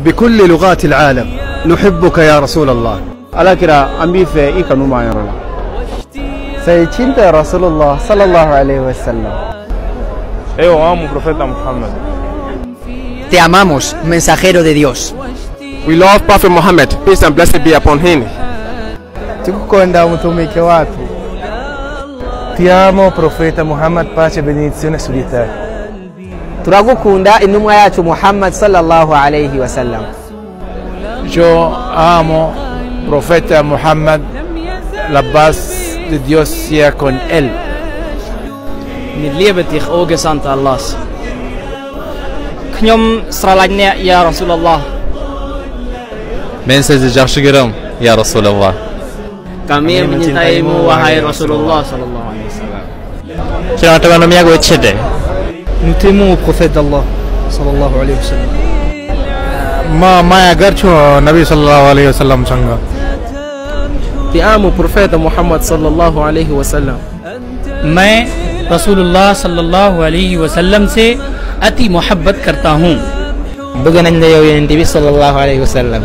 بكل لغات العالم نحبك يا رسول الله. ala kira an b'i fɛ I kanu b'an yɔrɔ la. Sayidcinta Rasulullah sallallahu alaihi wasallam. Eu amo o profeta Muhammad. Te amamos, mensajero de Dios. We love Prophet Muhammad, peace and blessing be upon him. Tukukunda mtumike wako. Ti amo profeta Muhammad, pace e benedizione su di te. Turagukunda intumwa yacu Muhammad sallallahu alaihi wasallam. Yo amo profeta Muhammad, la paz de Dios sea con él. Ni liebe dich, o Gesandter Allahs. Knyom sralagne ya Rasulullah. Men sizi yaxshi ko'raman ya Rasulullah. Kami mencintaimu wahai Rasulullah sallallahu alaihi wasallam. Kita nama aku Echede. Nous t'aimons au prophète d'Allah sallallahu alayhi wa sallam. मैं अगर छो नबी सल्लल्लाहु अलैहि वसल्लम संग. Te amo profeta Muhammad sallallahu alaihi wasallam. मैं रसूलुल्लाह सल्लल्लाहु अलैहि वसल्लम से अति मोहब्बत करता हूँ. Bëgg nañ la yow Yonent bi sallallahu alayhi wasallam.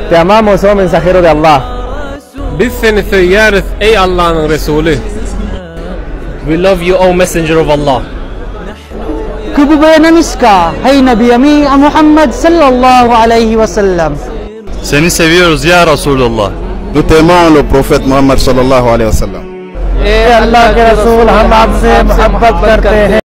Te amamos, oh mensajero de Allah. Biz seni seviyoruz ey Allah'ın Resulü. We love you, O Messenger of Allah. Kübübeğenemiz ka, hey Nebiyemi Muhammed sallallahu aleyhi ve sellem. Seni seviyoruz ya Resulullah. Nous t'aimons le prophète Muhammad sallallahu alayhi wa sallam. अल्लाह के रसूल हम आपसे मोहब्बत करते हैं.